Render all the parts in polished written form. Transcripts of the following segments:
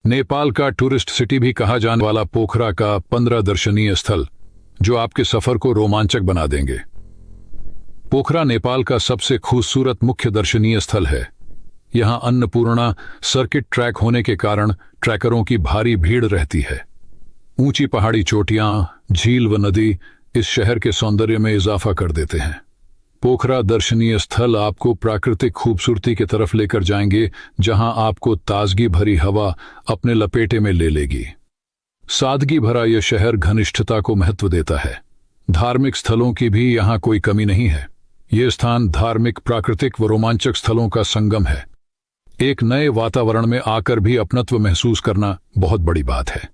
नेपाल का tourist city भी कहा जाने वाला पोखरा का 15 दर्शनीय स्थल जो आपके सफर को रोमांचक बना देंगे। पोखरा नेपाल का सबसे खूबसूरत मुख्य दर्शनीय स्थल है। यहां अन्नपूर्णा सर्किट ट्रैक होने के कारण ट्रैकरों की भारी भीड़ रहती है। ऊंची पहाड़ी चोटियां, झील व नदी इस शहर के सौंदर्य में इजाफा कर देते हैं। पोखरा दर्शनीय स्थल आपको प्राकृतिक खूबसूरती की तरफ लेकर जाएंगे, जहां आपको ताजगी भरी हवा अपने लपेटे में ले लेगी। सादगी भरा यह शहर घनिष्ठता को महत्व देता है। धार्मिक स्थलों की भी यहां कोई कमी नहीं है। यह स्थान धार्मिक, प्राकृतिक व रोमांचक स्थलों का संगम है। एक नए वातावरण में आकर भी अपनत्व महसूस करना बहुत बड़ी बात है,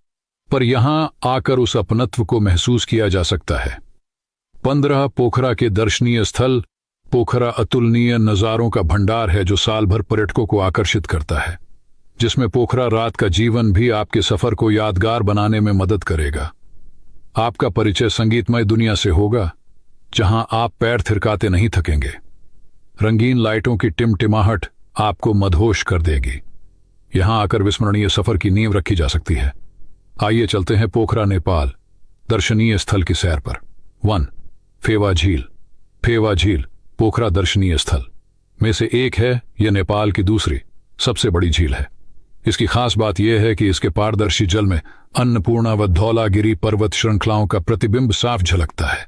पर यहां आकर उस अपनत्व को महसूस किया जा सकता है। 15 पोखरा के दर्शनीय स्थल। पोखरा अतुलनीय नज़ारों का भंडार है जो साल भर पर्यटकों को आकर्षित करता है, जिसमें पोखरा रात का जीवन भी आपके सफर को यादगार बनाने में मदद करेगा। आपका परिचय संगीतमय दुनिया से होगा, जहां आप पैर थिरकाते नहीं थकेंगे। रंगीन लाइटों की टिमटिमाहट आपको मदहोश कर देगी। यहां आकर विस्मरणीय सफर की नींव रखी जा सकती है। आइए चलते हैं पोखरा नेपाल दर्शनीय स्थल की सैर पर। 1. फेवा झील। फेवा झील पोखरा दर्शनीय स्थल में से एक है। यह नेपाल की दूसरी सबसे बड़ी झील है। इसकी खास बात यह है कि इसके पारदर्शी जल में अन्नपूर्णा व धौलागिरी पर्वत श्रृंखलाओं का प्रतिबिंब साफ झलकता है।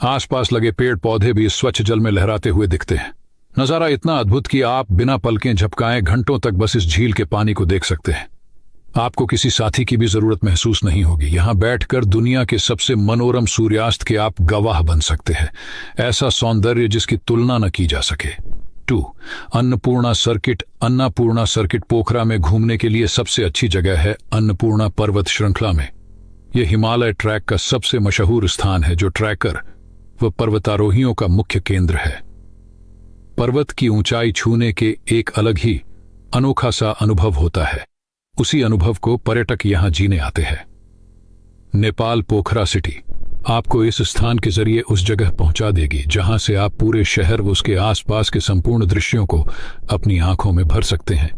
आसपास लगे पेड़ पौधे भी स्वच्छ जल में लहराते हुए दिखते हैं। नजारा इतना अद्भुत कि आप बिना पलकें झपकाए घंटों तक बस इस झील के पानी को देख सकते हैं। आपको किसी साथी की भी जरूरत महसूस नहीं होगी। यहां बैठकर दुनिया के सबसे मनोरम सूर्यास्त के आप गवाह बन सकते हैं। ऐसा सौंदर्य जिसकी तुलना न की जा सके। 2. अन्नपूर्णा सर्किट। अन्नपूर्णा सर्किट पोखरा में घूमने के लिए सबसे अच्छी जगह है। अन्नपूर्णा पर्वत श्रृंखला में यह हिमालय ट्रैक का सबसे मशहूर स्थान है, जो ट्रैकर व पर्वतारोहियों का मुख्य केंद्र है। पर्वत की ऊंचाई छूने के एक अलग ही अनोखा सा अनुभव होता है। उसी अनुभव को पर्यटक यहां जीने आते हैं। नेपाल पोखरा सिटी आपको इस स्थान के जरिए उस जगह पहुंचा देगी जहां से आप पूरे शहर व उसके आसपास के संपूर्ण दृश्यों को अपनी आंखों में भर सकते हैं।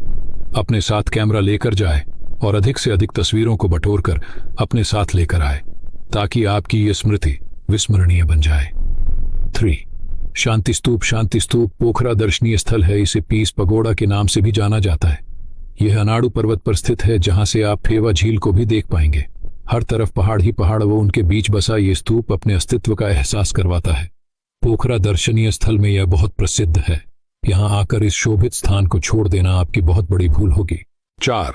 अपने साथ कैमरा लेकर जाए और अधिक से अधिक तस्वीरों को बटोरकर अपने साथ लेकर आए, ताकि आपकी ये स्मृति विस्मरणीय बन जाए। 3. शांति स्तूप। शांति स्तूप पोखरा दर्शनीय स्थल है। इसे पीस पगोड़ा के नाम से भी जाना जाता है। यह अनाड़ू पर्वत पर स्थित है, जहां से आप फेवा झील को भी देख पाएंगे। हर तरफ पहाड़ ही पहाड़ व उनके बीच बसा ये स्तूप अपने अस्तित्व का एहसास करवाता है। पोखरा दर्शनीय स्थल में यह बहुत प्रसिद्ध है। यहां आकर इस शोभित स्थान को छोड़ देना आपकी बहुत बड़ी भूल होगी। 4.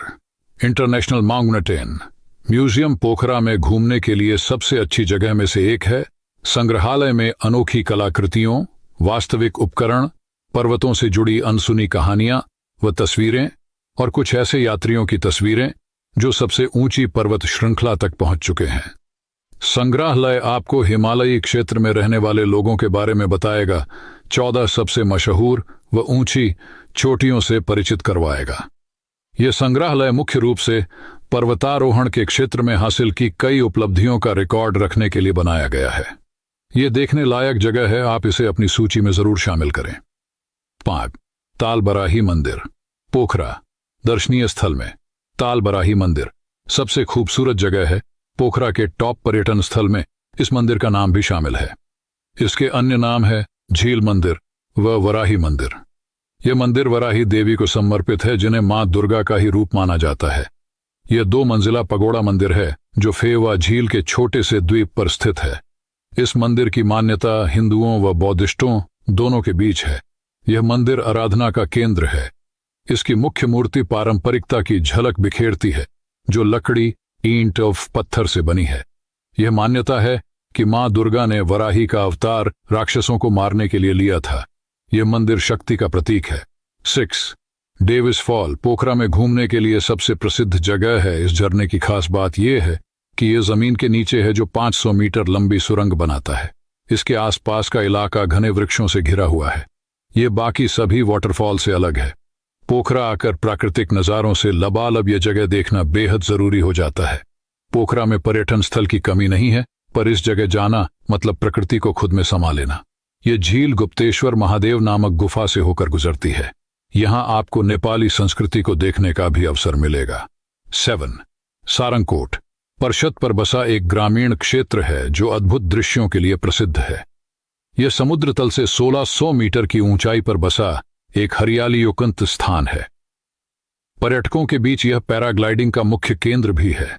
इंटरनेशनल माउंटेन म्यूजियम पोखरा में घूमने के लिए सबसे अच्छी जगह में से एक है। संग्रहालय में अनोखी कलाकृतियों, वास्तविक उपकरण, पर्वतों से जुड़ी अनसुनी कहानियां व तस्वीरें और कुछ ऐसे यात्रियों की तस्वीरें जो सबसे ऊंची पर्वत श्रृंखला तक पहुंच चुके हैं। संग्रहालय आपको हिमालयी क्षेत्र में रहने वाले लोगों के बारे में बताएगा, 14 सबसे मशहूर व ऊंची चोटियों से परिचित करवाएगा। यह संग्रहालय मुख्य रूप से पर्वतारोहण के क्षेत्र में हासिल की कई उपलब्धियों का रिकॉर्ड रखने के लिए बनाया गया है। यह देखने लायक जगह है, आप इसे अपनी सूची में जरूर शामिल करें। 5. तालबराही मंदिर। पोखरा दर्शनीय स्थल में तालबराही मंदिर सबसे खूबसूरत जगह है। पोखरा के टॉप पर्यटन स्थल में इस मंदिर का नाम भी शामिल है। इसके अन्य नाम है झील मंदिर व वराही मंदिर। यह मंदिर वराही देवी को समर्पित है, जिन्हें मां दुर्गा का ही रूप माना जाता है। यह 2 मंजिला पगोड़ा मंदिर है जो फेवा झील के छोटे से द्वीप पर स्थित है। इस मंदिर की मान्यता हिंदुओं व बौद्धिस्टों दोनों के बीच है। यह मंदिर आराधना का केंद्र है। इसकी मुख्य मूर्ति पारंपरिकता की झलक बिखेरती है, जो लकड़ी, ईंट और पत्थर से बनी है। यह मान्यता है कि मां दुर्गा ने वराही का अवतार राक्षसों को मारने के लिए लिया था। यह मंदिर शक्ति का प्रतीक है। 6. डेविस फॉल पोखरा में घूमने के लिए सबसे प्रसिद्ध जगह है। इस झरने की खास बात यह है कि यह जमीन के नीचे है, जो 500 मीटर लंबी सुरंग बनाता है। इसके आसपास का इलाका घने वृक्षों से घिरा हुआ है। यह बाकी सभी वाटरफॉल से अलग है। पोखरा आकर प्राकृतिक नज़ारों से लबालब यह जगह देखना बेहद जरूरी हो जाता है। पोखरा में पर्यटन स्थल की कमी नहीं है, पर इस जगह जाना मतलब प्रकृति को खुद में समा लेना। यह झील गुप्तेश्वर महादेव नामक गुफा से होकर गुजरती है। यहां आपको नेपाली संस्कृति को देखने का भी अवसर मिलेगा। 7. सारंगकोट परशत पर बसा एक ग्रामीण क्षेत्र है जो अद्भुत दृश्यों के लिए प्रसिद्ध है। यह समुद्र तल से 1600 मीटर की ऊंचाई पर बसा एक हरियाली युक्त स्थान है। पर्यटकों के बीच यह पैराग्लाइडिंग का मुख्य केंद्र भी है।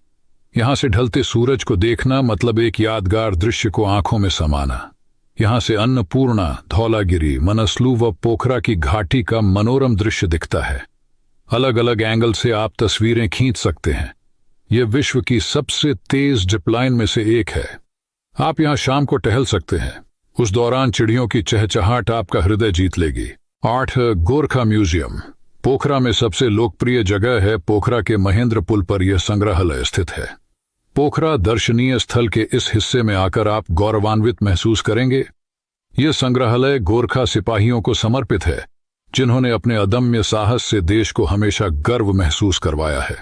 यहां से ढलते सूरज को देखना मतलब एक यादगार दृश्य को आंखों में समाना। यहां से अन्नपूर्णा, धौलागिरी, मनसलू व पोखरा की घाटी का मनोरम दृश्य दिखता है। अलग अलग एंगल से आप तस्वीरें खींच सकते हैं। यह विश्व की सबसे तेज जिपलाइन में से एक है। आप यहां शाम को टहल सकते हैं। उस दौरान चिड़ियों की चहचहाट आपका हृदय जीत लेगी। 8. गोरखा म्यूजियम पोखरा में सबसे लोकप्रिय जगह है। पोखरा के महेंद्र पुल पर यह संग्रहालय स्थित है। पोखरा दर्शनीय स्थल के इस हिस्से में आकर आप गौरवान्वित महसूस करेंगे। यह संग्रहालय गोरखा सिपाहियों को समर्पित है जिन्होंने अपने अदम्य साहस से देश को हमेशा गर्व महसूस करवाया है।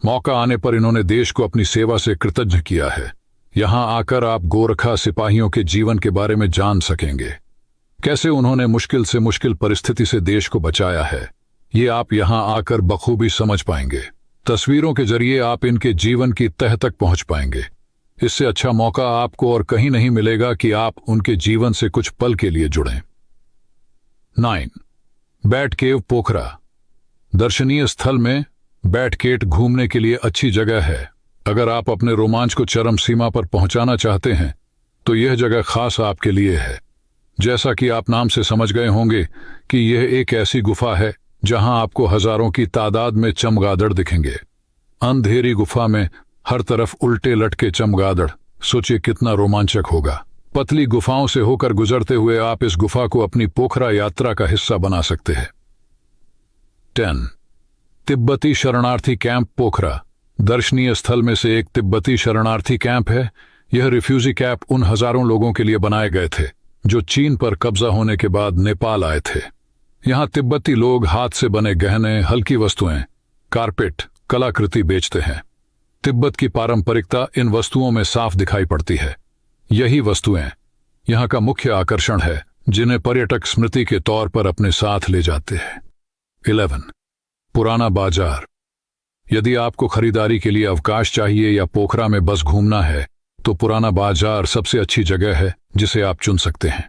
मौका आने पर इन्होंने देश को अपनी सेवा से कृतज्ञ किया है। यहां आकर आप गोरखा सिपाहियों के जीवन के बारे में जान सकेंगे, कैसे उन्होंने मुश्किल से मुश्किल परिस्थिति से देश को बचाया है। ये आप यहां आकर बखूबी समझ पाएंगे। तस्वीरों के जरिए आप इनके जीवन की तह तक पहुंच पाएंगे। इससे अच्छा मौका आपको और कहीं नहीं मिलेगा कि आप उनके जीवन से कुछ पल के लिए जुड़ें। 9. बैट केव पोखरा दर्शनीय स्थल में बैट केट घूमने के लिए अच्छी जगह है। अगर आप अपने रोमांच को चरम सीमा पर पहुंचाना चाहते हैं तो यह जगह खास आपके लिए है। जैसा कि आप नाम से समझ गए होंगे कि यह एक ऐसी गुफा है जहां आपको हजारों की तादाद में चमगादड़ दिखेंगे। अंधेरी गुफा में हर तरफ उल्टे लटके चमगादड़, सोचिए कितना रोमांचक होगा। पतली गुफाओं से होकर गुजरते हुए आप इस गुफा को अपनी पोखरा यात्रा का हिस्सा बना सकते हैं। 10. तिब्बती शरणार्थी कैंप पोखरा दर्शनीय स्थल में से एक तिब्बती शरणार्थी कैंप है। यह रिफ्यूजी कैंप उन हजारों लोगों के लिए बनाए गए थे जो चीन पर कब्जा होने के बाद नेपाल आए थे। यहां तिब्बती लोग हाथ से बने गहने, हल्की वस्तुएं, कारपेट, कलाकृति बेचते हैं। तिब्बत की पारंपरिकता इन वस्तुओं में साफ दिखाई पड़ती है। यही वस्तुएं यहां का मुख्य आकर्षण है जिन्हें पर्यटक स्मृति के तौर पर अपने साथ ले जाते हैं। 11. पुराना बाजार यदि आपको खरीदारी के लिए अवकाश चाहिए या पोखरा में बस घूमना है तो पुराना बाजार सबसे अच्छी जगह है जिसे आप चुन सकते हैं।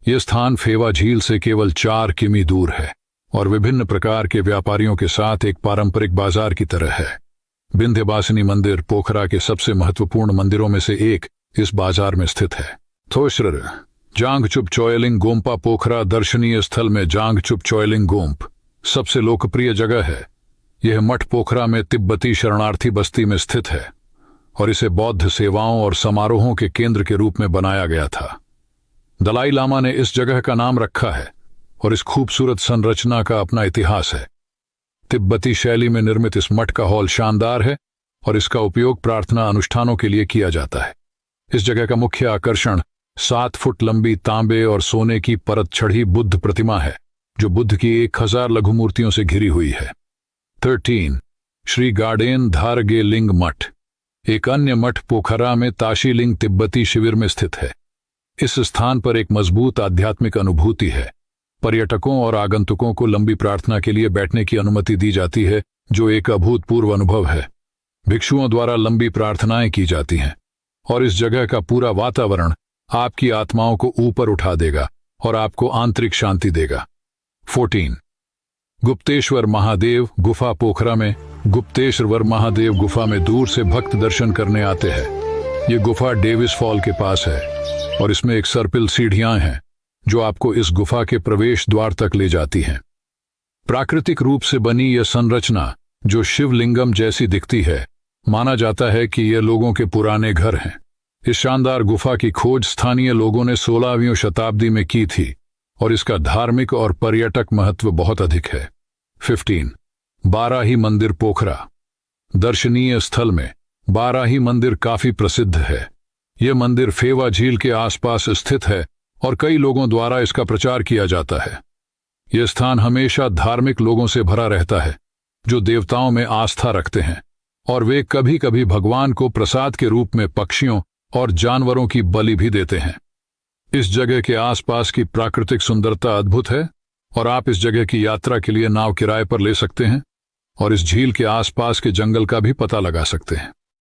यह स्थान फेवा झील से केवल 4 किमी दूर है और विभिन्न प्रकार के व्यापारियों के साथ एक पारंपरिक बाजार की तरह है। विंध्यवासिनी मंदिर पोखरा के सबसे महत्वपूर्ण मंदिरों में से एक इस बाजार में स्थित है। थोस्र जांगचुप चोयलिंग गोम्पा पोखरा दर्शनीय स्थल में जांगचुप चोयलिंग गोम्प सबसे लोकप्रिय जगह है। यह मठ पोखरा में तिब्बती शरणार्थी बस्ती में स्थित है और इसे बौद्ध सेवाओं और समारोहों के केंद्र के रूप में बनाया गया था। दलाई लामा ने इस जगह का नाम रखा है और इस खूबसूरत संरचना का अपना इतिहास है। तिब्बती शैली में निर्मित इस मठ का हॉल शानदार है और इसका उपयोग प्रार्थना अनुष्ठानों के लिए किया जाता है। इस जगह का मुख्य आकर्षण 7 फुट लंबी तांबे और सोने की परत चढ़ी बुद्ध प्रतिमा है जो बुद्ध की 1000 लघु मूर्तियों से घिरी हुई है। 13. श्री गार्डेन धारगे लिंग मठ एक अन्य मठ पोखरा में ताशी लिंग तिब्बती शिविर में स्थित है। इस स्थान पर एक मजबूत आध्यात्मिक अनुभूति है। पर्यटकों और आगंतुकों को लंबी प्रार्थना के लिए बैठने की अनुमति दी जाती है जो एक अभूतपूर्व अनुभव है। भिक्षुओं द्वारा लंबी प्रार्थनाएं की जाती हैं और इस जगह का पूरा वातावरण आपकी आत्माओं को ऊपर उठा देगा और आपको आंतरिक शांति देगा। 14. गुप्तेश्वर महादेव गुफा पोखरा में गुप्तेश्वर महादेव गुफा में दूर से भक्त दर्शन करने आते हैं। ये गुफा डेविस फॉल के पास है और इसमें एक सर्पिल सीढ़ियां हैं जो आपको इस गुफा के प्रवेश द्वार तक ले जाती हैं। प्राकृतिक रूप से बनी यह संरचना जो शिवलिंगम जैसी दिखती है, माना जाता है कि ये लोगों के पुराने घर हैं। इस शानदार गुफा की खोज स्थानीय लोगों ने 16वीं शताब्दी में की थी और इसका धार्मिक और पर्यटक महत्व बहुत अधिक है। 15. बाराही मंदिर पोखरा दर्शनीय स्थल में बाराही मंदिर काफी प्रसिद्ध है। यह मंदिर फेवा झील के आसपास स्थित है और कई लोगों द्वारा इसका प्रचार किया जाता है। यह स्थान हमेशा धार्मिक लोगों से भरा रहता है जो देवताओं में आस्था रखते हैं और वे कभी कभी भगवान को प्रसाद के रूप में पक्षियों और जानवरों की बलि भी देते हैं। इस जगह के आसपास की प्राकृतिक सुंदरता अद्भुत है और आप इस जगह की यात्रा के लिए नाव किराए पर ले सकते हैं और इस झील के आसपास के जंगल का भी पता लगा सकते हैं।